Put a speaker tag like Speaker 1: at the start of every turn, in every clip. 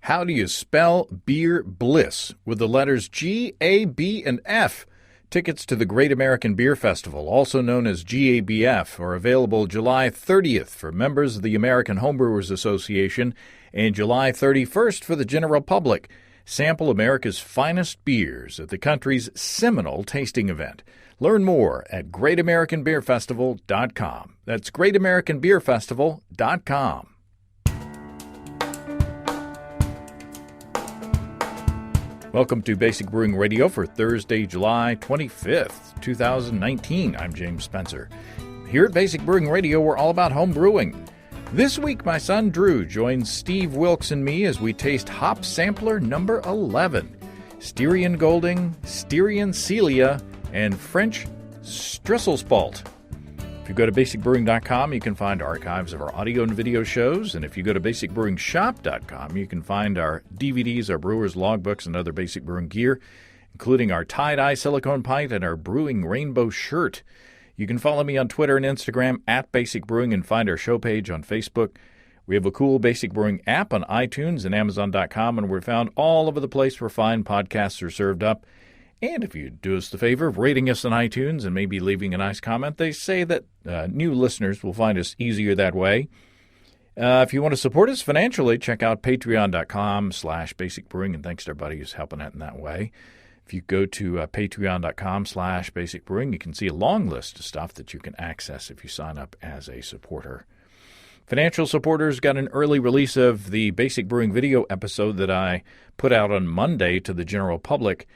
Speaker 1: How do you spell beer bliss with the letters G, A, B, and F? Tickets to the Great American Beer Festival, also known as GABF, are available July 30th for members of the American Homebrewers Association and July 31st for the general public. Sample America's finest beers at the country's seminal tasting event. Learn more at greatamericanbeerfestival.com. That's greatamericanbeerfestival.com. Welcome to Basic Brewing Radio for Thursday, July 25th, 2019. I'm James Spencer. Here at Basic Brewing Radio, we're all about home brewing. This week, my son Drew joins Steve Wilkes and me as we taste Hop Sampler number 11, Styrian Golding, Styrian Celeia, and French Strisselspalt. If you go to basicbrewing.com, you can find archives of our audio and video shows. And if you go to basicbrewingshop.com, you can find our DVDs, our brewer's logbooks, and other basic brewing gear, including our tie-dye silicone pint and our brewing rainbow shirt. You can follow me on Twitter and Instagram at Basic Brewing and find our show page on Facebook. We have a cool Basic Brewing app on iTunes and Amazon.com, and we're found all over the place where fine podcasts are served up. And if you do us the favor of rating us on iTunes and maybe leaving a nice comment, they say that new listeners will find us easier that way. If you want to support us financially, check out patreon.com/basicbrewing, and thanks to everybody who's helping out in that way. If you go to patreon.com/basicbrewing, you can see a long list of stuff that you can access if you sign up as a supporter. Financial supporters got an early release of the Basic Brewing video episode that I put out on Monday to the general public.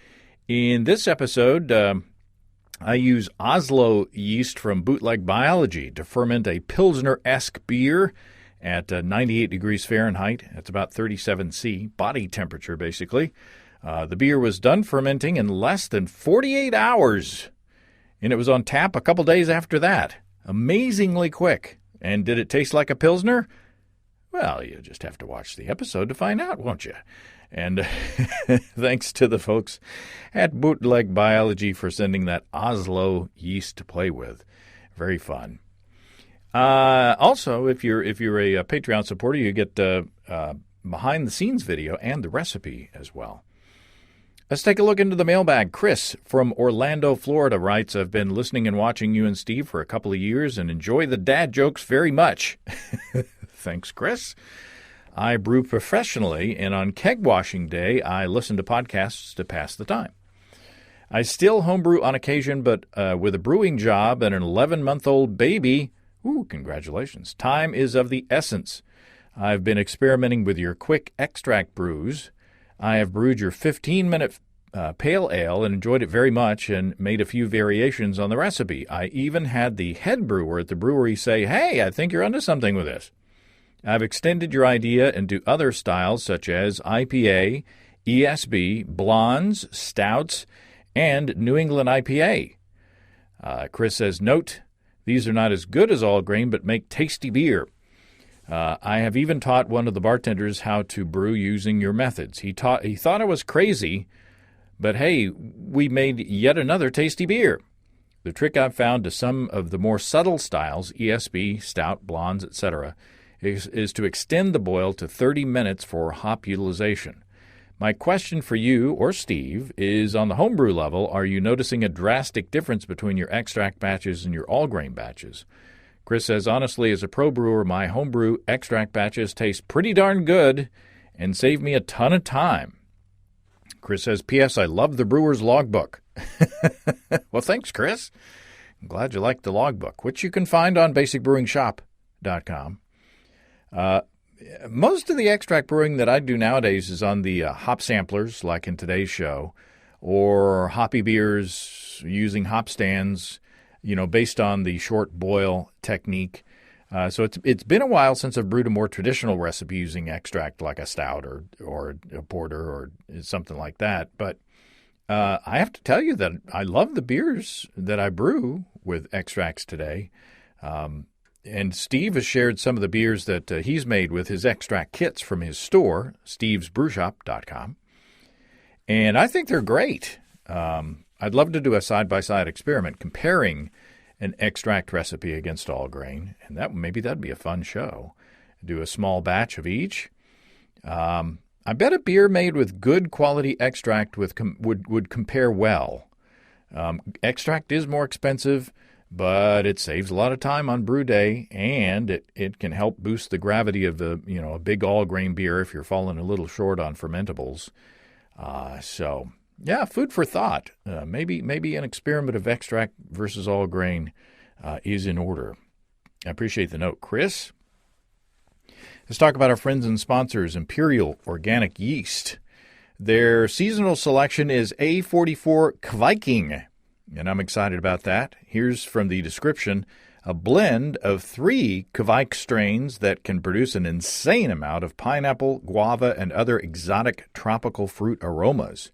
Speaker 1: In this episode, I use Oslo yeast from Bootleg Biology to ferment a Pilsner-esque beer at 98 degrees Fahrenheit. That's about 37 C, body temperature, basically. The beer was done fermenting in less than 48 hours, and it was on tap a couple days after that. Amazingly quick. And did it taste like a Pilsner? Well, you just have to watch the episode to find out, won't you? And thanks to the folks at Bootleg Biology for sending that Oslo yeast to play with. Very fun. Also, if you're a Patreon supporter, you get behind-the-scenes video and the recipe as well. Let's take a look into the mailbag. Chris from Orlando, Florida writes, I've been listening and watching you and Steve for a couple of years and enjoy the dad jokes very much. Thanks, Chris. I brew professionally, and on keg washing day, I listen to podcasts to pass the time. I still homebrew on occasion, but with a brewing job and an 11-month-old baby, congratulations, time is of the essence. I've been experimenting with your quick extract brews. I have brewed your 15-minute pale ale and enjoyed it very much and made a few variations on the recipe. I even had the head brewer at the brewery say, hey, I think you're onto something with this. I've extended your idea into other styles such as IPA, ESB, blondes, stouts, and New England IPA. Chris says, note, these are not as good as all grain but make tasty beer. I have even taught one of the bartenders how to brew using your methods. He thought I was crazy, but hey, we made yet another tasty beer. The trick I've found to some of the more subtle styles, ESB, stout, blondes, etc., is to extend the boil to 30 minutes for hop utilization. My question for you or Steve is, on the homebrew level, are you noticing a drastic difference between your extract batches and your all-grain batches? Chris says, honestly, as a pro brewer, my homebrew extract batches taste pretty darn good and save me a ton of time. Chris says, P.S. I love the brewer's logbook. Well, thanks, Chris. I'm glad you liked the logbook, which you can find on basicbrewingshop.com. Most of the extract brewing that I do nowadays is on the hop samplers, like in today's show, or hoppy beers using hop stands, based on the short boil technique. So it's been a while since I've brewed a more traditional recipe using extract like a stout or a porter or something like that. But I have to tell you that I love the beers that I brew with extracts today. And Steve has shared some of the beers that he's made with his extract kits from his store, stevesbrewshop.com. And I think they're great. I'd love to do a side-by-side experiment comparing an extract recipe against all grain, and that'd be a fun show. Do a small batch of each. I bet a beer made with good quality extract would compare well. Extract is more expensive, but it saves a lot of time on brew day, and it can help boost the gravity of a big all-grain beer if you're falling a little short on fermentables. So, yeah, food for thought. Maybe an experiment of extract versus all-grain is in order. I appreciate the note, Chris. Let's talk about our friends and sponsors, Imperial Organic Yeast. Their seasonal selection is A44 Kviking, and I'm excited about that. Here's from the description, a blend of 3 Kvike strains that can produce an insane amount of pineapple, guava, and other exotic tropical fruit aromas.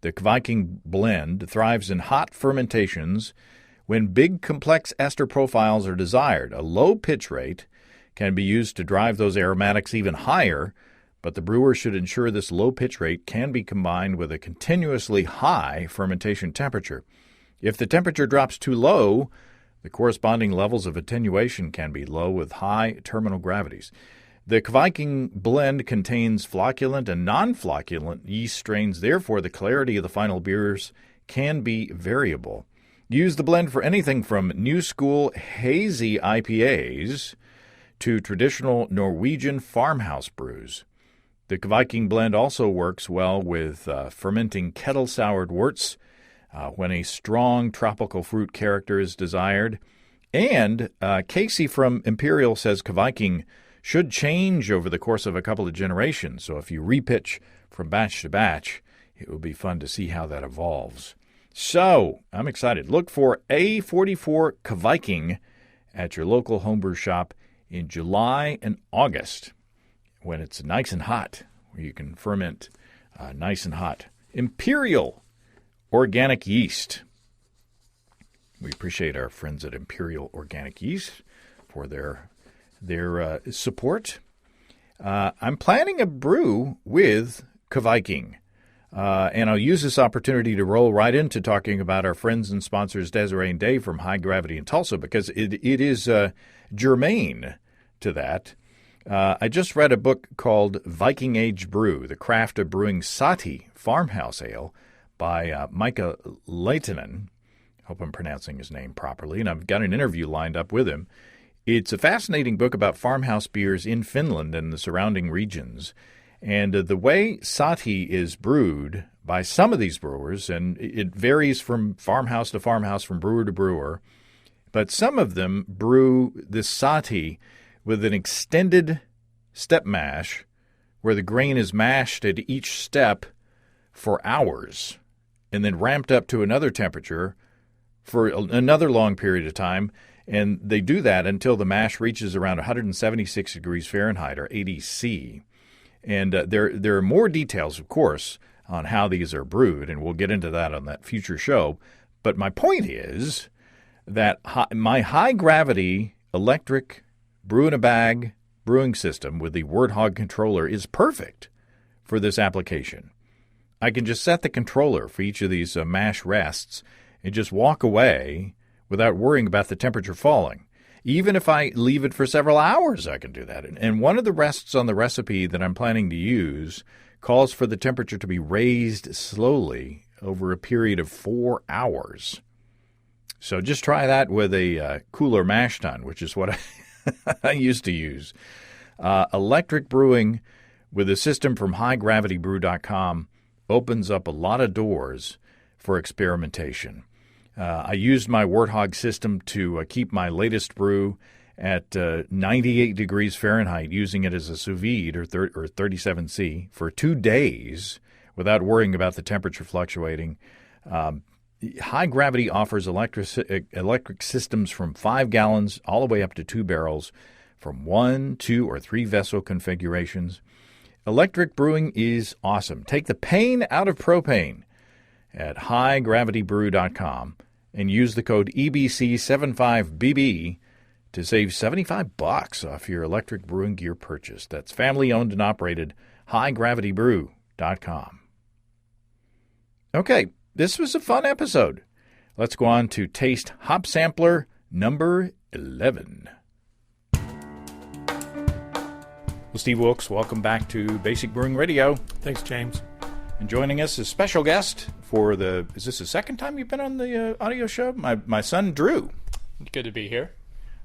Speaker 1: The Kviking blend thrives in hot fermentations when big complex ester profiles are desired. A low pitch rate can be used to drive those aromatics even higher, but the brewer should ensure this low pitch rate can be combined with a continuously high fermentation temperature. If the temperature drops too low, the corresponding levels of attenuation can be low with high terminal gravities. The Kviking blend contains flocculent and non-flocculent yeast strains, therefore the clarity of the final beers can be variable. Use the blend for anything from new school hazy IPAs to traditional Norwegian farmhouse brews. The Kviking blend also works well with fermenting kettle-soured worts when a strong tropical fruit character is desired. And Casey from Imperial says Kviking should change over the course of a couple of generations. So if you repitch from batch to batch, it will be fun to see how that evolves. So I'm excited. Look for A44 Kviking at your local homebrew shop in July and August, when it's nice and hot, where you can ferment nice and hot. Imperial Organic Yeast. We appreciate our friends at Imperial Organic Yeast for their support. I'm planning a brew with Kviking, and I'll use this opportunity to roll right into talking about our friends and sponsors Desiree and Dave from High Gravity in Tulsa, because it is germane to that. I just read a book called Viking Age Brew, The Craft of Brewing Sahti Farmhouse Ale by Micah Leitonen. Hope I'm pronouncing his name properly, and I've got an interview lined up with him. It's a fascinating book about farmhouse beers in Finland and the surrounding regions. And the way Sahti is brewed by some of these brewers, and it varies from farmhouse to farmhouse, from brewer to brewer, but some of them brew this Sahti with an extended step mash where the grain is mashed at each step for hours and then ramped up to another temperature for another long period of time. And they do that until the mash reaches around 176 degrees Fahrenheit or 80 C. And there are more details, of course, on how these are brewed, and we'll get into that on that future show. But my point is that my high-gravity electric brew-in-a-bag brewing system with the Warthog controller is perfect for this application. I can just set the controller for each of these mash rests and just walk away without worrying about the temperature falling. Even if I leave it for several hours, I can do that. And one of the rests on the recipe that I'm planning to use calls for the temperature to be raised slowly over a period of 4 hours. So just try that with a cooler mash tun, which is what I used to use. Electric brewing with a system from highgravitybrew.com opens up a lot of doors for experimentation. I used my Warthog system to keep my latest brew at 98 degrees Fahrenheit, using it as a sous vide or 37C for 2 days without worrying about the temperature fluctuating. High Gravity offers electric systems from 5 gallons all the way up to 2 barrels from 1, 2, or 3 vessel configurations. Electric brewing is awesome. Take the pain out of propane at highgravitybrew.com and use the code EBC75BB to save $75 off your electric brewing gear purchase. That's family-owned and operated, highgravitybrew.com. Okay, this was a fun episode. Let's go on to taste hop sampler number 11. Well, Steve Wilkes, welcome back to Basic Brewing Radio.
Speaker 2: Thanks, James.
Speaker 1: And joining us is special guest for is this the second time you've been on the audio show? My son, Drew.
Speaker 3: Good to be here.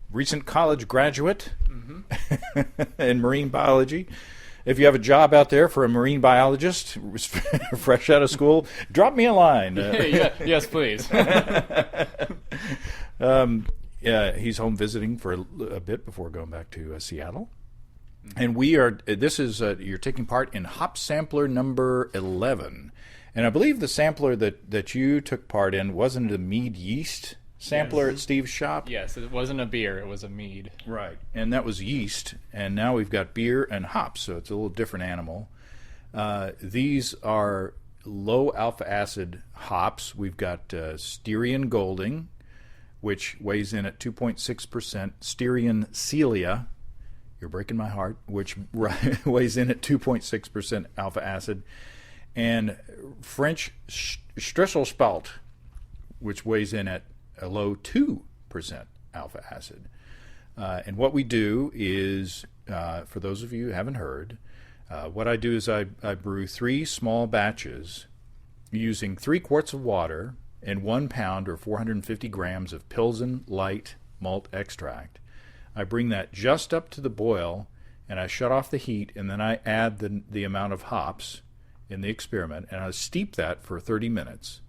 Speaker 1: Recent college graduate in marine biology. If you have a job out there for a marine biologist, fresh out of school, drop me a line.
Speaker 3: Yes, please.
Speaker 1: Yeah, he's home visiting for a bit before going back to Seattle. And you're taking part in Hop Sampler number 11. And I believe the sampler that you took part in wasn't a mead yeast sampler at Steve's shop?
Speaker 3: Yes, it wasn't a beer, it was a mead.
Speaker 1: Right, and that was yeast, and now we've got beer and hops, so it's a little different animal. These are low alpha acid hops. We've got Styrian Golding, which weighs in at 2.6%, Styrian Celeia, you're breaking my heart, which weighs in at 2.6% alpha acid, and French Strisselspalt, which weighs in at a low 2% alpha acid. And what we do is, for those of you who haven't heard, what I do is I brew 3 small batches using 3 quarts of water and 1 pound or 450 grams of Pilsen light malt extract. I bring that just up to the boil, and I shut off the heat, and then I add the amount of hops in the experiment, and I steep that for 30 minutes.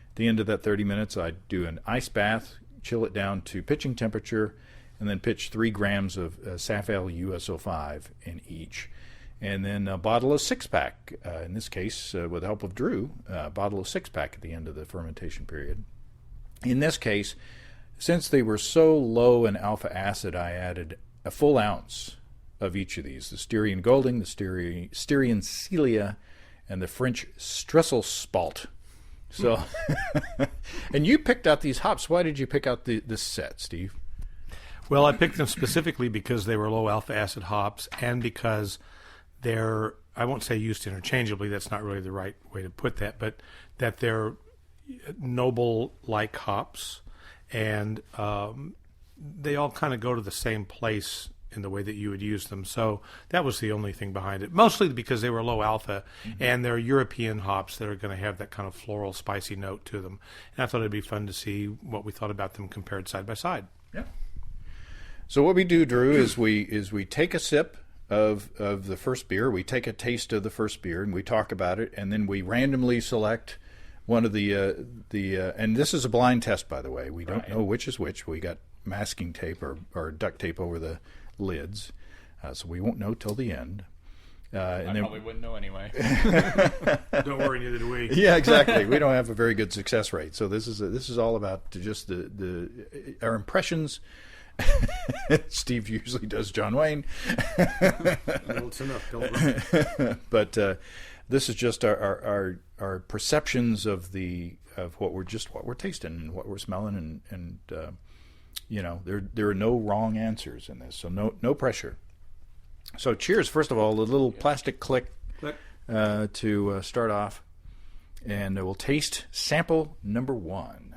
Speaker 1: At the end of that 30 minutes, I do an ice bath, chill it down to pitching temperature, and then pitch 3 grams of Safale USO5 in each. And then a bottle of 6-pack, in this case, with the help of Drew, a bottle of 6-pack at the end of the fermentation period. In this case, since they were so low in alpha acid, I added a full ounce of each of these, the Styrian Golding, the Styrian Celeia, and the French Strisselspalt. So, and you picked out these hops. Why did you pick out this set, Steve?
Speaker 2: Well, I picked them specifically because they were low alpha acid hops, and because they're, I won't say used interchangeably, that's not really the right way to put that, but that they're noble-like hops, and they all kind of go to the same place in the way that you would use them. So that was the only thing behind it, mostly because they were low alpha, and they're European hops that are going to have that kind of floral, spicy note to them. And I thought it'd be fun to see what we thought about them compared side by side.
Speaker 1: Yeah. So what we do, Drew, is we take a sip of the first beer, we take a taste of the first beer, and we talk about it, and then we randomly select one of the and this is a blind test, by the way. We don't know which is which. We got masking tape or duct tape over the lids, so we won't know till the end.
Speaker 3: I probably wouldn't know anyway.
Speaker 2: Don't worry, neither do we.
Speaker 1: Yeah, exactly. We don't have a very good success rate. So this is all about just our impressions. Steve usually does John Wayne.
Speaker 2: It's enough. Don't worry.
Speaker 1: But this is just our perceptions of what we're tasting and what we're smelling, and you know, there are no wrong answers in this, so no pressure. So cheers, first of all, a little plastic click to start off, and we'll taste sample number 1.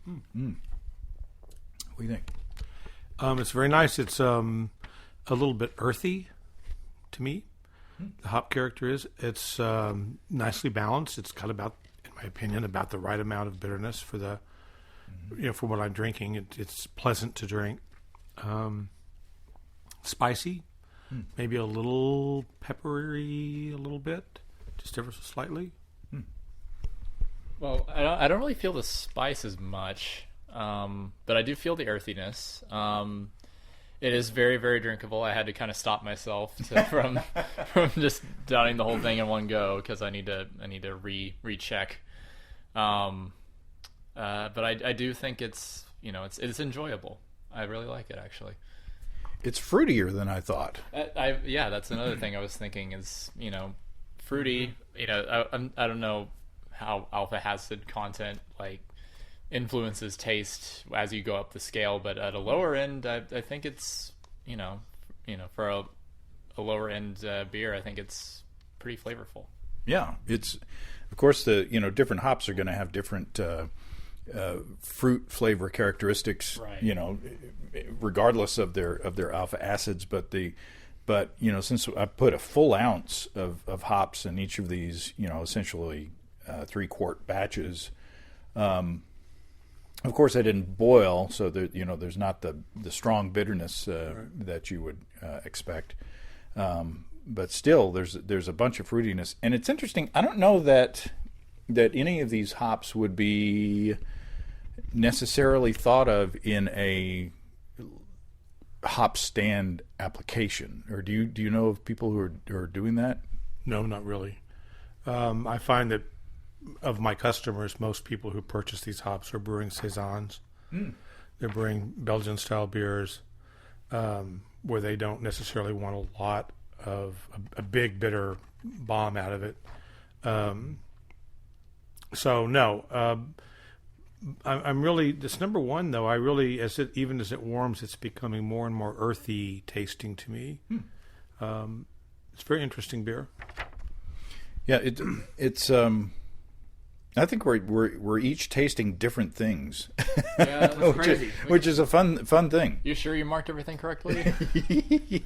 Speaker 1: What do you think?
Speaker 2: It's very nice. It's a little bit earthy to me. The hop character is. It's nicely balanced. It's got about, in my opinion, about the right amount of bitterness for the, for what I'm drinking. It's pleasant to drink. Spicy, maybe a little peppery, a little bit, just ever so slightly.
Speaker 3: Well, I don't really feel the spice as much, but I do feel the earthiness. It is very, very drinkable. I had to kind of stop myself from just downing the whole thing in one go because I need to recheck. But I do think it's enjoyable. I really like it, actually.
Speaker 1: It's fruitier than I thought.
Speaker 3: Yeah, that's another thing I was thinking is fruity. I don't know how alpha acid content influences taste as you go up the scale, but at a lower end, I think it's for a lower end beer, I think it's pretty flavorful.
Speaker 1: Yeah, it's of course the different hops are going to have different fruit flavor characteristics,
Speaker 3: Right.
Speaker 1: regardless of their alpha acids. But since I put a full ounce of hops in each of these, essentially 3-quart batches, of course I didn't boil, so that there's not the strong bitterness that you would expect. But still, there's a bunch of fruitiness, and it's interesting. I don't know that any of these hops would be necessarily thought of in a hop stand application, or do you know of people who are doing that?
Speaker 2: No, not really. I find that of my customers, most people who purchase these hops are brewing saisons. They're brewing Belgian-style beers where they don't necessarily want a lot of a big bitter bomb out of it. So no, I'm really this number one though. I really even as it warms, it's becoming more and more earthy tasting to me. It's a very interesting beer.
Speaker 1: Yeah, it's. I think we're each tasting different things.
Speaker 3: Yeah, that's crazy.
Speaker 1: Which is a fun thing.
Speaker 3: You sure you marked everything correctly?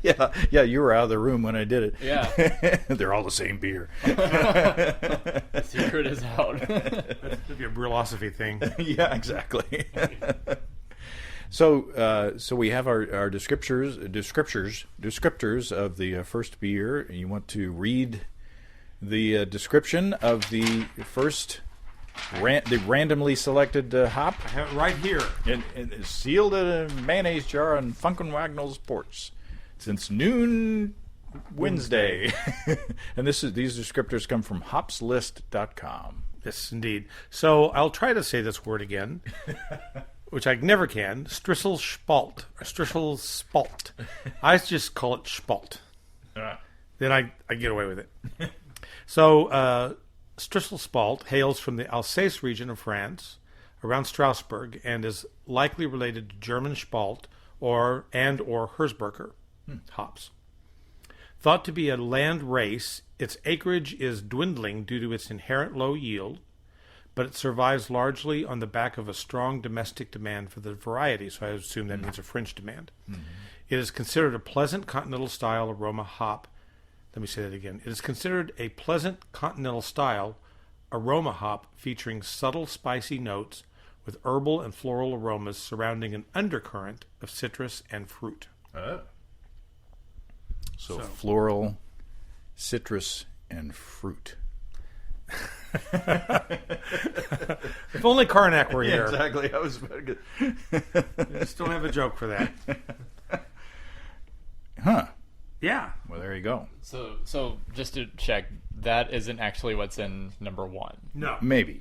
Speaker 1: Yeah. You were out of the room when I did it.
Speaker 3: Yeah.
Speaker 1: They're all the same beer.
Speaker 3: The secret is out.
Speaker 2: That'd be a brewlosophy thing.
Speaker 1: Yeah, exactly. So we have our descriptors of the first beer. You want to read the description of the first. The randomly selected hop.
Speaker 2: I have it right here.
Speaker 1: And it's sealed in a mayonnaise jar on Funkin' Wagnall's porch since noon Wednesday. And these descriptors come from hopslist.com.
Speaker 2: Yes, indeed. So I'll try to say this word again, which I never can. Strisselspalt. Or Strisselspalt. I just call it spalt. Then I get away with it. So Strisselspalt hails from the Alsace region of France, around Strasbourg, and is likely related to German Spalt or Herzberger hops. Thought to be a land race, its acreage is dwindling due to its inherent low yield, but it survives largely on the back of a strong domestic demand for the variety, so I assume that means a French demand. Mm-hmm. It is considered a pleasant continental-style aroma hop. Let me say that again. It is considered a pleasant continental-style aroma hop featuring subtle spicy notes with herbal and floral aromas surrounding an undercurrent of citrus and fruit.
Speaker 1: So floral, citrus, and fruit.
Speaker 2: If only Karnak were here.
Speaker 1: Exactly. I was about to
Speaker 2: I still have a joke for that.
Speaker 1: Huh.
Speaker 2: Yeah.
Speaker 1: Well, there you go.
Speaker 3: So just to check, that isn't actually what's in number one.
Speaker 2: No.
Speaker 1: Maybe.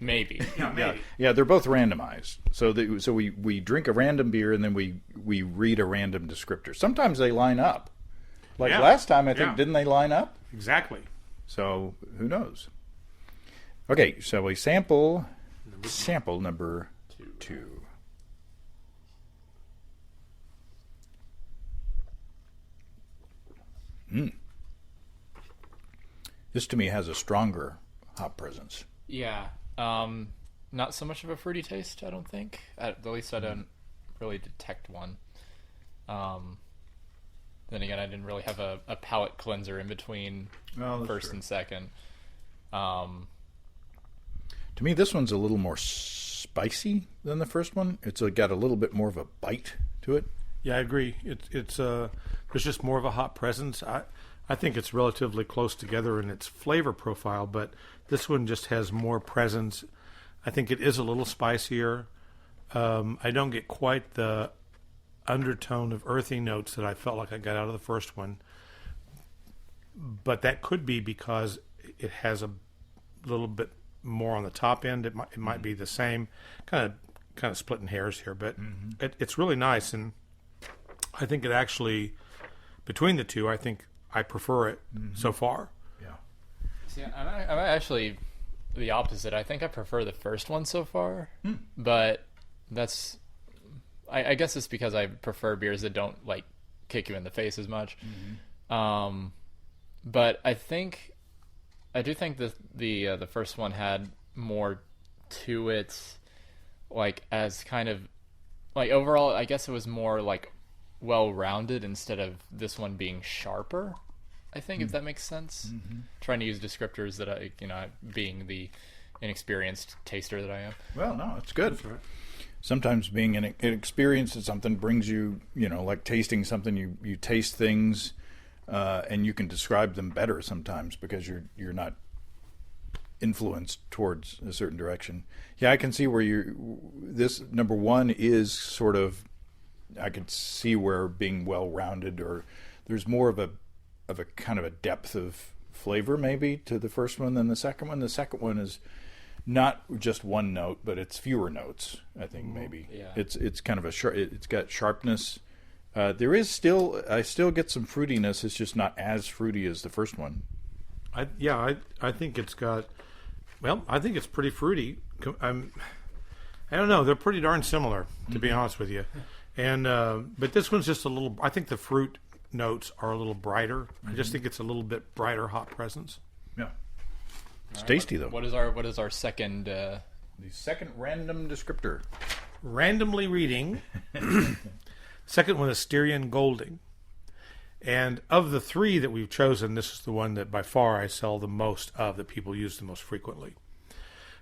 Speaker 2: Yeah, maybe.
Speaker 1: Yeah, they're both randomized. So we drink a random beer and then we read a random descriptor. Sometimes they line up. Like last time, I think, didn't they line up?
Speaker 2: Exactly.
Speaker 1: So who knows? Okay, so we sample number two. This to me has a stronger hop presence.
Speaker 3: Yeah. Not so much of a fruity taste, I don't think. At least I don't really detect one. Then again, I didn't really have a palate cleanser in between first and second.
Speaker 1: To me, this one's a little more spicy than the first one. It's got a little bit more of a bite to it.
Speaker 2: Yeah, I agree. It's there's just more of a hop presence. I think it's relatively close together in its flavor profile, but this one just has more presence. I think it is a little spicier. I don't get quite the undertone of earthy notes that I felt like I got out of the first one, but that could be because it has a little bit more on the top end. It might be the same, kind of splitting hairs here, but it's really nice, and I think it actually, between the two, I think I prefer it so far.
Speaker 1: Yeah.
Speaker 3: See, I'm actually the opposite. I think I prefer the first one so far, but that's. I guess it's because I prefer beers that don't like kick you in the face as much. But I do think that the first one had more to it. like as kind of like overall, I guess it was more like well-rounded instead of this one being sharper. I think if that makes sense. Trying to use descriptors that I, being the inexperienced taster that I am.
Speaker 1: Well, no, it's good.
Speaker 2: That's right.
Speaker 1: Sometimes being inexperienced at something brings you, like tasting something. You taste things, and you can describe them better sometimes because you're not influenced towards a certain direction. Yeah, I can see where this number one is sort of. I could see where being well-rounded, or there's more of a kind of a depth of flavor maybe to the first one than the second one. The second one is not just one note, but it's fewer notes. I think maybe it's kind of it's got sharpness. There is I still get some fruitiness. It's just not as fruity as the first one.
Speaker 2: I think it's got. Well, I think it's pretty fruity. I don't know. They're pretty darn similar, to be honest with you. And but this one's just a little. I think the fruit notes are a little brighter. I just think it's a little bit brighter hop presence.
Speaker 1: Yeah, it's tasty though.
Speaker 3: What is our second?
Speaker 1: The second random descriptor.
Speaker 2: Randomly reading. Second one is Styrian Golding. And of the three that we've chosen, this is the one that by far I sell the most of, that people use the most frequently.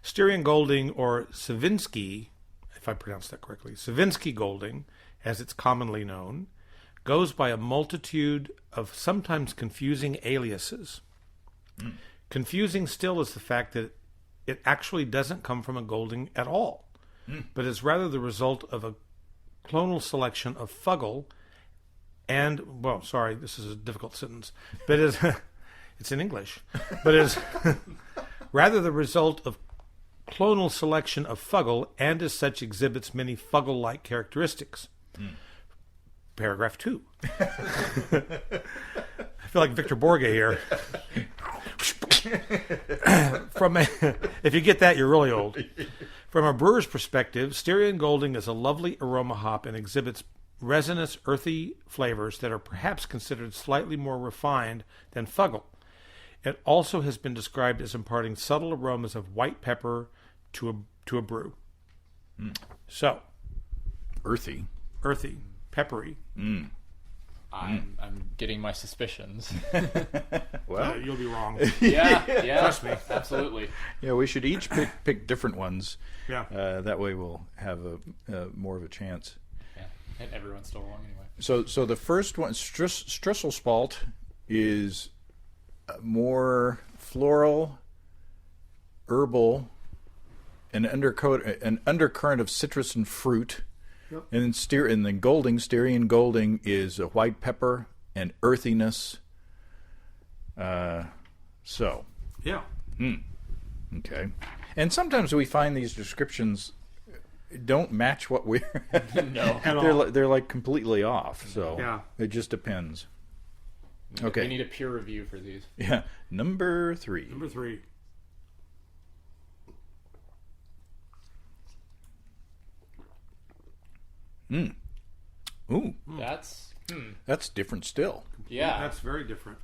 Speaker 2: Styrian Golding, or Savinsky, if I pronounce that correctly, Savinsky Golding, as it's commonly known, goes by a multitude of sometimes confusing aliases. Confusing still is the fact that it actually doesn't come from a Golding at all, but is rather the result of a clonal selection of Fuggle and, well, sorry, this is a difficult sentence, but it's in English, but is rather the result of clonal selection of Fuggle, and as such exhibits many Fuggle-like characteristics. Paragraph 2. I feel like Victor Borge here. If you get that, you're really old. From a brewer's perspective, Styrian Golding is a lovely aroma hop and exhibits resinous, earthy flavors that are perhaps considered slightly more refined than Fuggle. It also has been described as imparting subtle aromas of white pepper to a brew. So,
Speaker 1: earthy,
Speaker 2: peppery.
Speaker 3: I'm getting my suspicions.
Speaker 1: Well,
Speaker 2: you'll be wrong.
Speaker 3: Yeah,
Speaker 2: Trust me.
Speaker 3: Absolutely.
Speaker 1: Yeah, we should each pick different ones.
Speaker 2: Yeah.
Speaker 1: That way we'll have more of a chance.
Speaker 3: Yeah, and everyone's still wrong anyway.
Speaker 1: So the first one, Strisselspalt, is more floral, herbal, an undercurrent of citrus and fruit. Yep. And then Styrian Golding is a white pepper and earthiness. So.
Speaker 2: Yeah.
Speaker 1: Okay. And sometimes we find these descriptions don't match what we're.
Speaker 3: No.
Speaker 1: They're like completely off. So
Speaker 2: yeah.
Speaker 1: It just depends.
Speaker 3: We
Speaker 1: Okay.
Speaker 3: need a peer review for these.
Speaker 1: Yeah. Number 3.
Speaker 2: Number 3.
Speaker 1: Ooh. That's different still.
Speaker 3: Yeah.
Speaker 2: That's very different.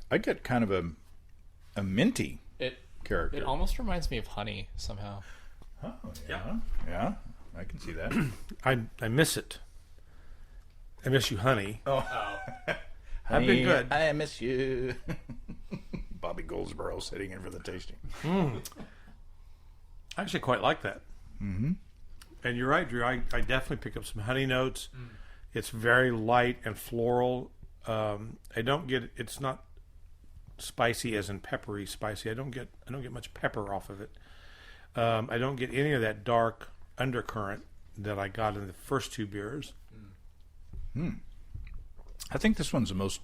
Speaker 1: I get kind of a minty character.
Speaker 3: It almost reminds me of honey somehow.
Speaker 1: Oh, yeah. Yeah. I can see that.
Speaker 2: I miss it. I miss you, honey.
Speaker 1: Oh.
Speaker 2: I've been good.
Speaker 1: I miss you. Bobby Goldsboro sitting in for the tasting.
Speaker 2: I actually quite like that.
Speaker 1: Mm-hmm.
Speaker 2: And you're right, Drew. I definitely pick up some honey notes. It's very light and floral. I don't get it's not spicy as in peppery spicy. I don't get much pepper off of it. I don't get any of that dark undercurrent that I got in the first two beers.
Speaker 1: I think this one's the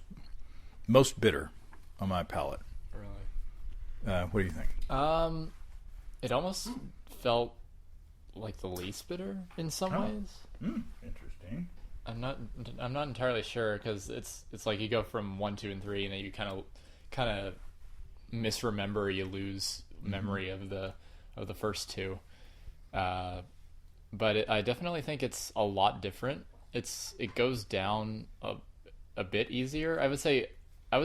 Speaker 1: most bitter on my palate.
Speaker 3: Really?
Speaker 1: What do you think?
Speaker 3: It almost felt like the least bitter in some ways.
Speaker 1: Interesting.
Speaker 3: I'm not entirely sure because it's like you go from 1, 2, and 3, and then you kind of misremember. You lose memory of the first two. But I definitely think it's a lot different. It goes down a bit easier. I would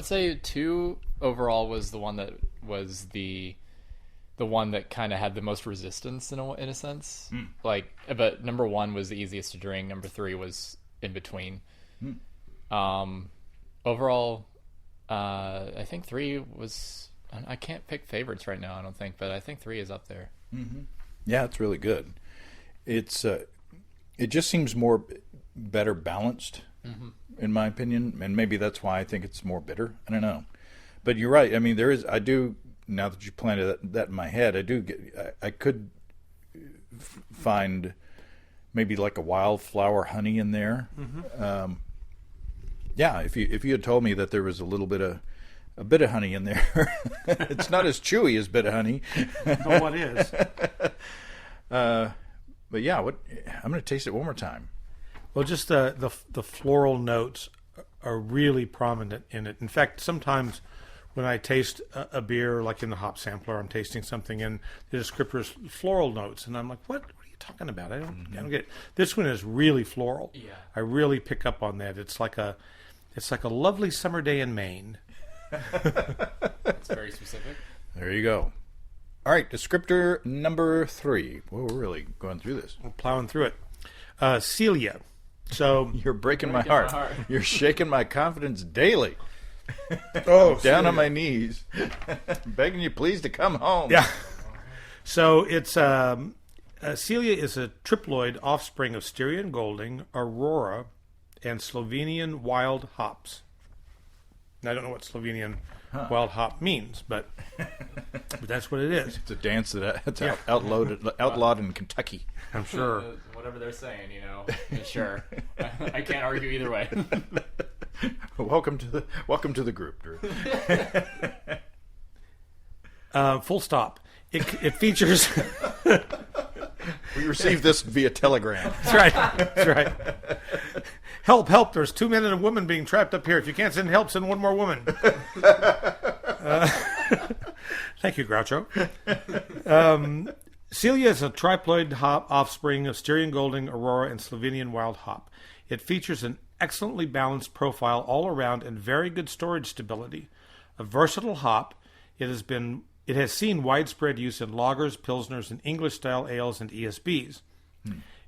Speaker 3: say 2 overall was the one that was the the one that kind of had the most resistance in a sense. Like, but number 1 was the easiest to drink. Number 3 was in between. Overall, I think 3 was. I can't pick favorites right now, I don't think, but I think 3 is up there.
Speaker 1: Yeah, it's really good. It's it just seems better balanced, in my opinion, and maybe that's why I think it's more bitter. I don't know, but you're right. I mean, I do. Now that you planted that in my head, I could find maybe like a wildflower honey in there. Yeah, if you had told me that there was a bit of honey in there, it's not as chewy as bit of honey.
Speaker 2: But what is?
Speaker 1: But yeah, I'm going to taste it one more time.
Speaker 2: Well, just the floral notes are really prominent in it. In fact, sometimes when I taste a beer, like in the hop sampler, I'm tasting something and the descriptor is floral notes, and I'm like, what are you talking about? I don't get it. This one is really floral.
Speaker 3: Yeah.
Speaker 2: I really pick up on that. It's like a lovely summer day in Maine.
Speaker 3: It's very specific.
Speaker 1: There you go. All right, descriptor number 3. Well, we're really going through this.
Speaker 2: We're plowing through it. Celeia. So
Speaker 1: You're breaking my heart. You're shaking my confidence daily.
Speaker 2: oh,
Speaker 1: Down on my knees, begging you please to come home.
Speaker 2: Yeah. So it's Celeia is a triploid offspring of Styrian Golding, Aurora, and Slovenian wild hops. Now, I don't know what Slovenian wild hop means, but that's what it is.
Speaker 1: It's a dance that's outlawed in Kentucky.
Speaker 2: I'm sure.
Speaker 3: Whatever they're saying, sure. I can't argue either way.
Speaker 1: Welcome to the group, Drew.
Speaker 2: Full stop. It features.
Speaker 1: We received this via telegram.
Speaker 2: That's right. That's right. Help! There's 2 men and a woman being trapped up here. If you can't send help, send one more woman. Thank you, Groucho. Celeia is a triploid hop offspring of Styrian Golding, Aurora, and Slovenian wild hop. It features an excellently balanced profile all around and very good storage stability. A versatile hop, it has seen widespread use in lagers, pilsners, and English-style ales and ESBs.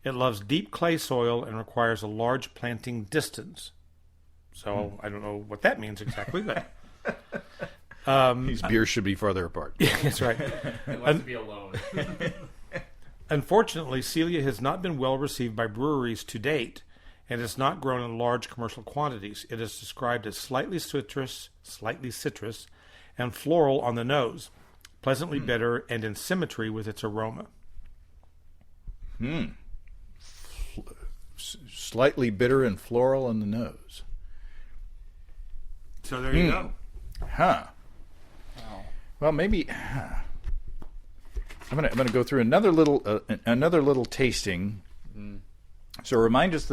Speaker 2: It loves deep clay soil and requires a large planting distance. So I don't know what that means exactly, but
Speaker 1: These beers should be farther apart.
Speaker 2: Yeah, that's right.
Speaker 3: It likes to be alone.
Speaker 2: Unfortunately, Celeia has not been well received by breweries to date, and is not grown in large commercial quantities. It is described as slightly citrus, and floral on the nose, pleasantly bitter, and in symmetry with its aroma.
Speaker 1: Slightly bitter and floral on the nose.
Speaker 2: So there you go.
Speaker 1: Huh.
Speaker 3: Wow.
Speaker 1: Well, maybe I'm gonna go through another little tasting. So remind us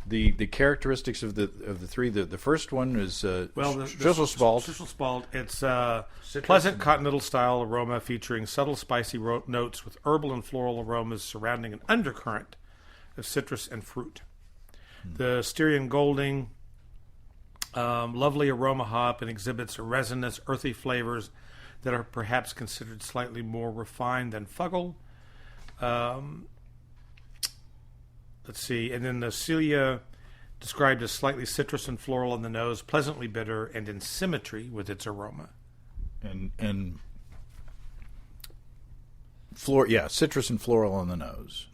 Speaker 1: the characteristics of the 3. The first one is Strisselspalt.
Speaker 2: Strisselspalt. It's pleasant continental style aroma featuring subtle spicy notes with herbal and floral aromas surrounding an undercurrent of citrus and fruit. The Styrian Golding, lovely aroma hop, and exhibits resinous, earthy flavors that are perhaps considered slightly more refined than Fuggle. Let's see. And then the Celeia, described as slightly citrus and floral on the nose, pleasantly bitter, and in symmetry with its aroma.
Speaker 1: And citrus and floral on the nose.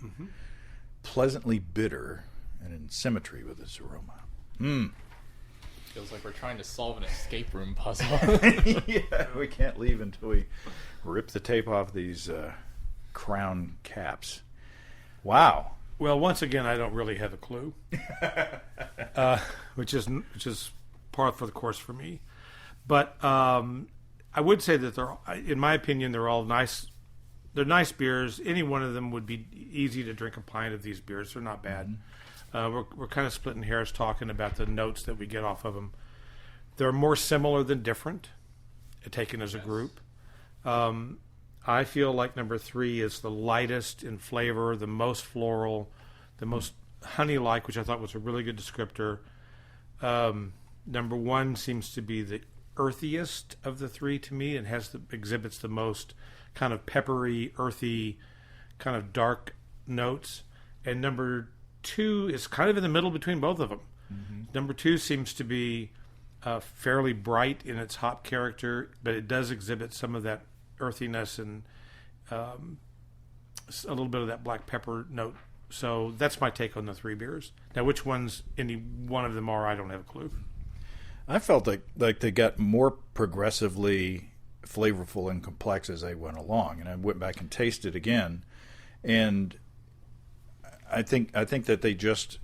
Speaker 1: Pleasantly bitter and in symmetry with its aroma.
Speaker 3: Feels like we're trying to solve an escape room puzzle.
Speaker 1: Yeah, we can't leave until we rip the tape off these crown caps. Wow.
Speaker 2: Well, once again, I don't really have a clue, which is par for the course for me. But I would say that in my opinion, they're all nice. They're nice beers. Any one of them would be easy to drink a pint of these beers. They're not bad. We're kind of splitting hairs talking about the notes that we get off of them. They're more similar than different, taken as a group. I feel like number 3 is the lightest in flavor, the most floral, the most honey-like, which I thought was a really good descriptor. Number 1 seems to be the earthiest of the three to me, and exhibits the most kind of peppery, earthy, kind of dark notes. And number 2 is kind of in the middle between both of them. Mm-hmm. Number 2 seems to be fairly bright in its hop character, but it does exhibit some of that earthiness and a little bit of that black pepper note. So that's my take on the 3 beers. Now, which ones any one of them are, I don't have a clue.
Speaker 1: I felt like they got more progressively flavorful and complex as they went along, and I went back and tasted again, and I think that they just,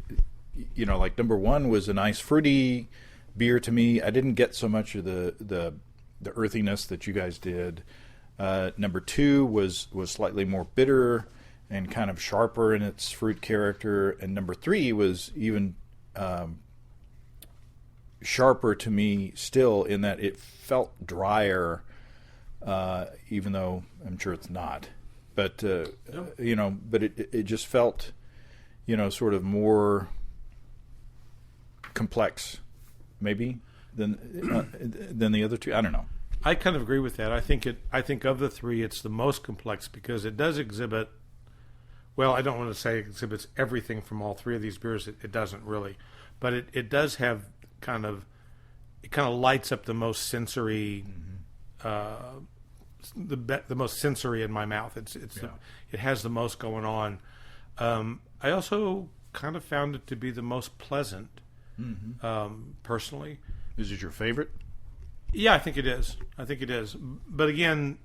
Speaker 1: like number 1 was a nice fruity beer to me. I didn't get so much of the earthiness that you guys did. Number 2 was slightly more bitter and kind of sharper in its fruit character, and number 3 was even sharper to me still, in that it felt drier, even though I'm sure it's not. But but it just felt, sort of more complex, maybe than the other 2. I don't know.
Speaker 2: I kind of agree with that. I think of the 3, it's the most complex because it does exhibit. Well, I don't want to say it exhibits everything from all 3 of these beers. It doesn't really, but it does have it kind of lights up the most sensory, the most sensory in my mouth. It has the most going on. I also kind of found it to be the most pleasant, personally.
Speaker 1: Is it your favorite?
Speaker 2: Yeah, I think it is. But again,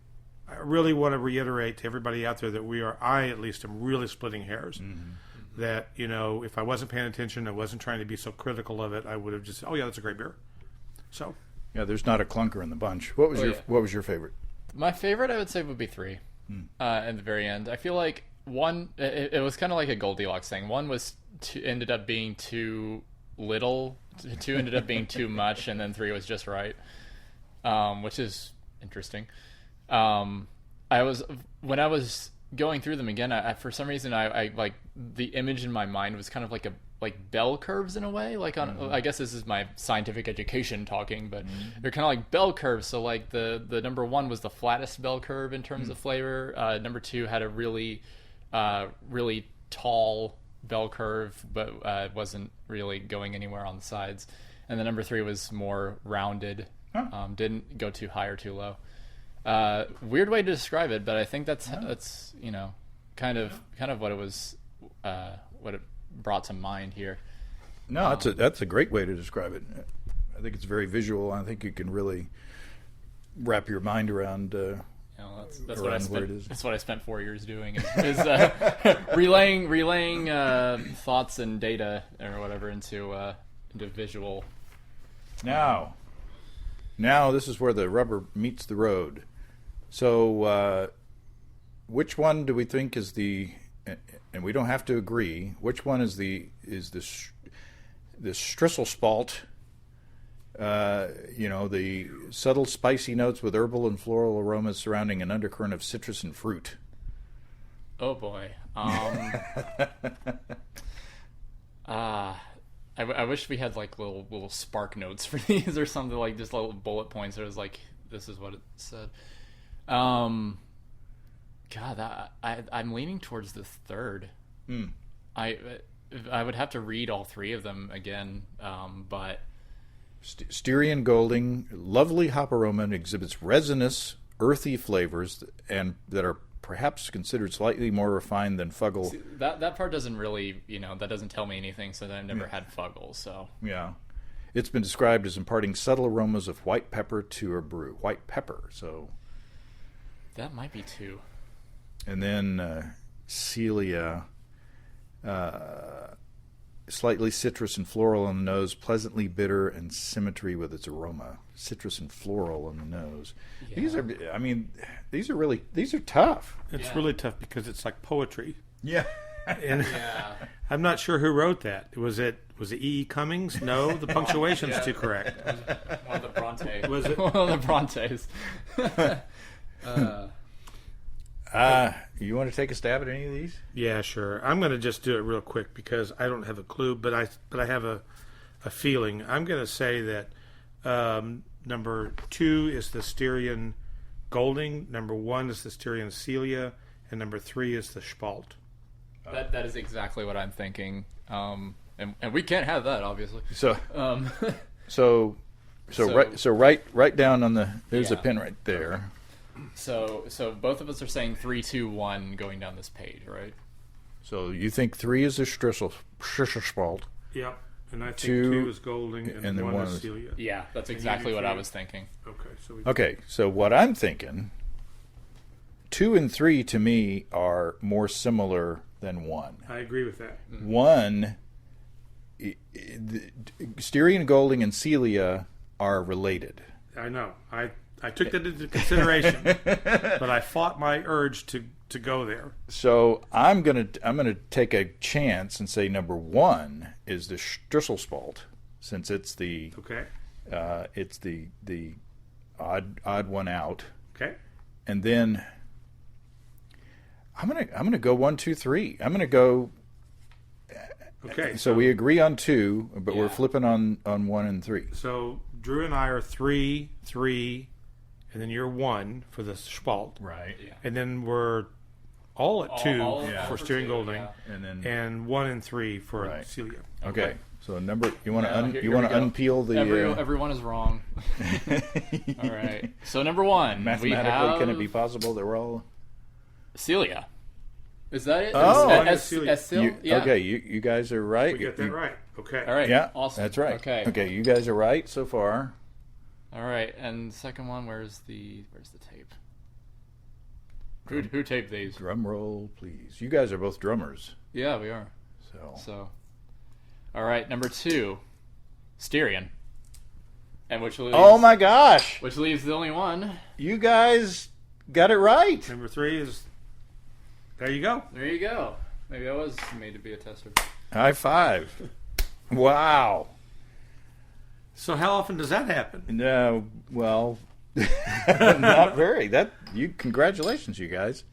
Speaker 2: I really want to reiterate to everybody out there that I at least am really splitting hairs. Mm-hmm. That, if I wasn't paying attention, I wasn't trying to be so critical of it, I would have just, oh yeah, that's a great beer. So.
Speaker 1: Yeah, there's not a clunker in the bunch. What was your favorite?
Speaker 3: My favorite, I would say, would be 3. At the very end. I feel like 1, it was kind of like a Goldilocks thing. 1 ended up being too little, 2 ended up being too much, and then 3 was just right. Which is interesting. When I was going through them again, I for some reason I like the image in my mind was kind of like bell curves in a way. Like I guess this is my scientific education talking, but they're kind of like bell curves. So like the number 1 was the flattest bell curve in terms of flavor. Number 2 had a really tall bell curve, but wasn't really going anywhere on the sides. And the number 3 was more rounded. Didn't go too high or too low. Weird way to describe it, but I think that's kind of what it was, what it brought to mind here.
Speaker 1: No, that's a great way to describe it. I think it's very visual. I think you can really wrap your mind around.
Speaker 3: That's what I spent. That's what I spent 4 years doing is relaying thoughts and data or whatever into visual.
Speaker 1: Now this is where the rubber meets the road. So, which one do we think is the? And we don't have to agree. Which one is the Strisselspalt? The subtle spicy notes with herbal and floral aromas surrounding an undercurrent of citrus and fruit.
Speaker 3: Oh boy. I wish we had like little spark notes for these or something, like just little bullet points. It was like, this is what it said. God, I'm leaning towards the 3rd. I would have to read all 3 of them again, but
Speaker 1: Styrian Golding, lovely hop aroma, and exhibits resinous, earthy flavors, and that are perhaps considered slightly more refined than Fuggle.
Speaker 3: See, that part doesn't really, that doesn't tell me anything, so that I've never had Fuggle, so.
Speaker 1: Yeah. It's been described as imparting subtle aromas of white pepper to a brew. White pepper, so.
Speaker 3: That might be 2.
Speaker 1: And then Celeia, slightly citrus and floral on the nose, pleasantly bitter and symmetry with its aroma. Citrus and floral on the nose. Yeah. These are tough.
Speaker 2: It's really tough because it's like poetry.
Speaker 1: Yeah.
Speaker 2: And I'm not sure who wrote that. Was it E. Cummings? No, the punctuation's too correct.
Speaker 3: One of the Brontes.
Speaker 2: Was it?
Speaker 3: One of the Brontes.
Speaker 1: You want to take a stab at any of these?
Speaker 2: Yeah, sure. I'm going to just do it real quick because I don't have a clue, but I have a feeling. I'm going to say that Number 2 is the Styrian Golding. Number 1 is the Styrian Celeia. And number 3 is the Spalt.
Speaker 3: That is exactly what I'm thinking. And we can't have that, obviously.
Speaker 1: So
Speaker 3: So-
Speaker 1: write down on the. There's a
Speaker 3: Yeah.
Speaker 1: pin right there.
Speaker 3: So both of us are saying 3, 2, 1 going down this page, right?
Speaker 1: So you think 3 is the Strisselspalt.
Speaker 2: Yep. And I think
Speaker 1: 2
Speaker 2: 2 is Golding, and
Speaker 1: then
Speaker 2: one
Speaker 1: one
Speaker 2: is
Speaker 1: is-
Speaker 2: Celeia.
Speaker 3: Yeah, that's
Speaker 2: And you
Speaker 3: exactly
Speaker 2: do
Speaker 3: what I
Speaker 2: 3?
Speaker 3: was thinking.
Speaker 2: Okay.
Speaker 1: So what I'm thinking, 2 and 3 to me are more similar than 1.
Speaker 2: I agree with that.
Speaker 1: 1, Styrian Golding and Celeia are related.
Speaker 2: I know. I took that into consideration, but I fought my urge to go there.
Speaker 1: So I'm gonna take a chance and say number 1 is the Strisselspalt, since it's the
Speaker 2: Okay.
Speaker 1: it's the odd one out,
Speaker 2: Okay.
Speaker 1: and then I'm gonna go 1, 2, 3. I'm gonna go.
Speaker 2: Okay.
Speaker 1: So we agree on 2, but we're
Speaker 3: Yeah.
Speaker 1: flipping on 1 and 3.
Speaker 2: So Drew and I are 3, 3, and then you're 1 for the Spalt,
Speaker 1: Right.
Speaker 3: Yeah.
Speaker 2: and then we're all at 2
Speaker 3: All
Speaker 2: for
Speaker 3: for
Speaker 2: Styrian
Speaker 3: 2,
Speaker 2: Golding,
Speaker 3: yeah.
Speaker 1: And then
Speaker 2: and 1 and 3 for
Speaker 1: Right.
Speaker 2: Celeia.
Speaker 1: okay. So number you want to
Speaker 3: Now, here
Speaker 1: you want to
Speaker 3: we go.
Speaker 1: unpeel the
Speaker 3: Everyone is wrong. All right. So number 1, we
Speaker 1: mathematically
Speaker 3: have
Speaker 1: can it be possible that we're all
Speaker 3: Celia. Is that it?
Speaker 1: Oh,
Speaker 2: Celia.
Speaker 1: you,
Speaker 3: Yeah.
Speaker 1: okay? You guys are right.
Speaker 2: We got that right. Okay.
Speaker 3: All right.
Speaker 1: Yeah,
Speaker 3: Awesome.
Speaker 1: that's right.
Speaker 3: Okay.
Speaker 1: You guys are right so far.
Speaker 3: All right. And the second one, where's the tape? Who taped these?
Speaker 1: Drum roll, please. You guys are both drummers,
Speaker 3: Yeah, we are. So, all right. Number 2, Styrian. And which leaves,
Speaker 1: Oh my gosh!
Speaker 3: which leaves the only one.
Speaker 1: You guys got it right.
Speaker 2: Number 3 is. There you go.
Speaker 3: There you go. Maybe I was made to be a tester.
Speaker 1: High five! Wow.
Speaker 2: So how often does that happen?
Speaker 1: No, well, not very. Congratulations, you guys.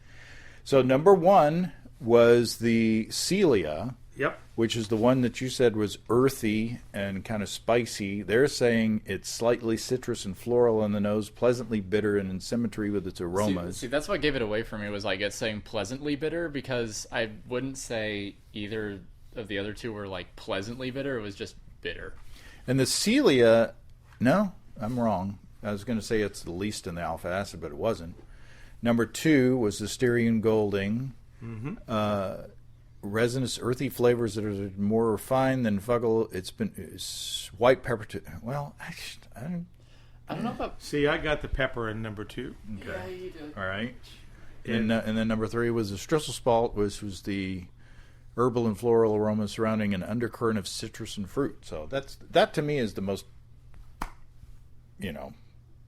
Speaker 1: So number 1 was the Celeia,
Speaker 2: Yep.
Speaker 1: which is the one that you said was earthy and kind of spicy. They're saying it's slightly citrus and floral on the nose, pleasantly bitter and in symmetry with its aromas.
Speaker 3: See, that's what gave it away for me was like it saying pleasantly bitter, because I wouldn't say either of the other two were like pleasantly bitter. It was just bitter.
Speaker 1: And the Celeia, no, I'm wrong. I was going to say it's the least in the alpha acid, but it wasn't. Number 2 was the Styrian Golding. Resinous, earthy flavors that are more refined than Fuggle. It's white pepper. Well, I don't.
Speaker 3: I don't know about.
Speaker 2: See, I got the pepper in number 2.
Speaker 3: Yeah, you did.
Speaker 1: All right. And then number 3 was the Strisselspalt, which was the herbal and floral aroma surrounding an undercurrent of citrus and fruit. So that to me is the most,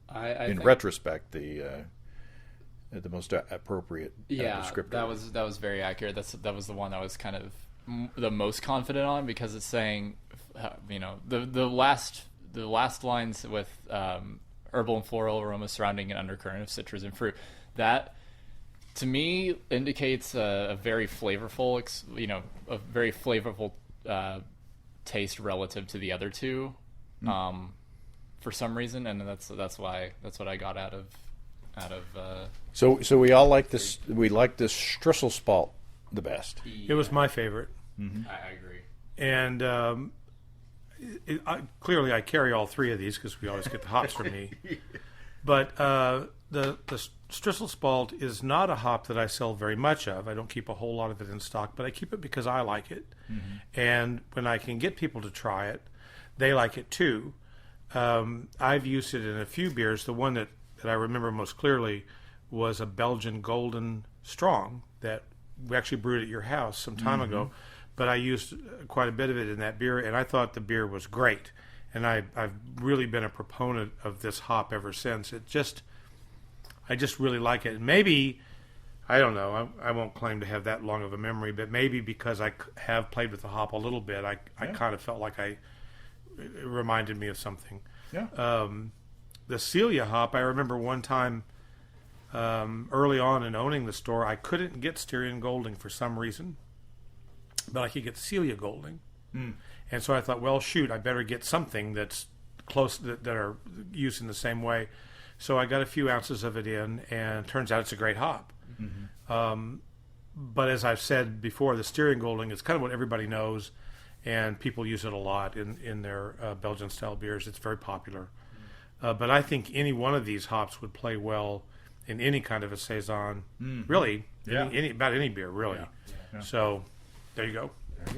Speaker 3: I
Speaker 1: in
Speaker 3: think,
Speaker 1: retrospect, the most appropriate
Speaker 3: yeah,
Speaker 1: descriptor.
Speaker 3: that was very accurate. That was the one I was kind of the most confident on, because it's saying, the last lines with herbal and floral aroma surrounding an undercurrent of citrus and fruit. That to me indicates a very flavorful, a very flavorful taste relative to the other two, for some reason, and that's what I got out of.
Speaker 2: So
Speaker 1: we all like this. We like this Strisselspalt the best.
Speaker 2: it was my favorite.
Speaker 3: I agree.
Speaker 2: And clearly I carry all 3 of these because we always get the hops from me. But the Strisselspalt is not a hop that I sell very much of. I don't keep a whole lot of it in stock, but I keep it because I like it. And when I can get people to try it, they like it too. I've used it in a few beers. The one that I remember most clearly was a Belgian Golden Strong that we actually brewed at your house some time ago. But I used quite a bit of it in that beer, and I thought the beer was great. And I've really been a proponent of this hop ever since. I just really like it. And maybe, I don't know, I won't claim to have that long of a memory, but maybe because I have played with the hop a little bit, I kind of felt like it reminded me of something.
Speaker 1: Yeah.
Speaker 2: The Celeia hop, I remember one time early on in owning the store, I couldn't get Styrian Golding for some reason, but I could get Celeia Golding. And so I thought, well, shoot, I better get something that's close that are used in the same way. So I got a few ounces of it in, and it turns out it's a great hop. Mm-hmm. But as I've said before, the Styrian Golding is kind of what everybody knows, and people use it a lot in their Belgian-style beers. It's very popular. But I think any one of these hops would play well in any kind of a saison, really, about any beer, really. Yeah. So there you go.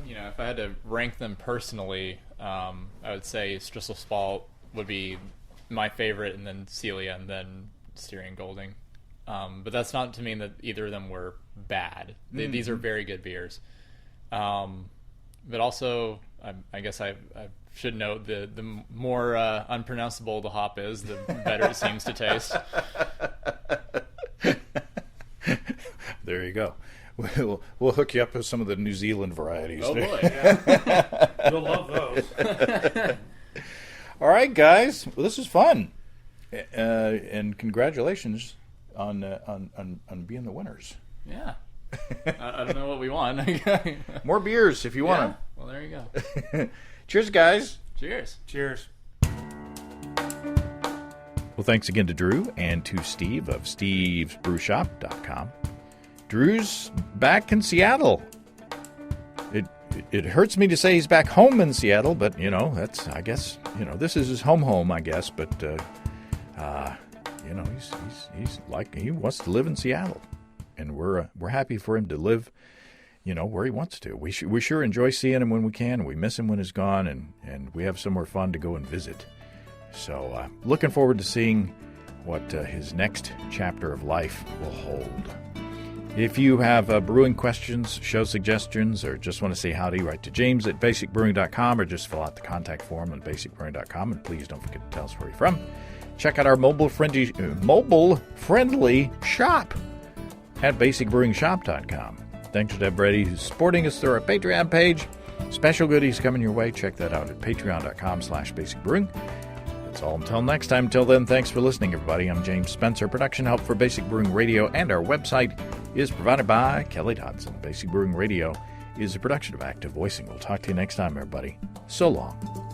Speaker 3: You know, if I had to rank them personally, I would say Strisselspalt would be my favorite, and then Celeia, and then Styrian Golding. But that's not to mean that either of them were bad. These are very good beers. But also, I guess I should note the more unpronounceable the hop is, the better it seems to taste.
Speaker 1: There you go. We'll hook you up with some of the New Zealand varieties.
Speaker 3: Oh, boy.
Speaker 2: Yeah. You'll love those.
Speaker 1: All right, guys. Well, this is fun. And congratulations on being the winners.
Speaker 3: Yeah. I don't know what we want.
Speaker 1: More beers if you want them.
Speaker 3: Well, there you go.
Speaker 1: Cheers, guys.
Speaker 3: Cheers.
Speaker 2: Cheers.
Speaker 1: Well, thanks again to Drew and to Steve of stevesbrewshop.com. Drew's back in Seattle. It hurts me to say he's back home in Seattle, but, that's, I guess, this is his home, I guess, but, he's like, he wants to live in Seattle, and we're happy for him to live, where he wants to. We sure enjoy seeing him when we can, and we miss him when he's gone, and we have somewhere fun to go and visit. So, looking forward to seeing what his next chapter of life will hold. If you have brewing questions, show suggestions, or just want to say howdy, write to James at basicbrewing.com, or just fill out the contact form on basicbrewing.com, and please don't forget to tell us where you're from. Check out our mobile-friendly shop at basicbrewingshop.com. Thanks to everybody who's supporting us through our Patreon page. Special goodies coming your way. Check that out at patreon.com/basicbrewing. That's all until next time. Until then, thanks for listening, everybody. I'm James Spencer. Production help for Basic Brewing Radio and our website is provided by Kelly Dodson. Basic Brewing Radio is a production of Active Voicing. We'll talk to you next time, everybody. So long.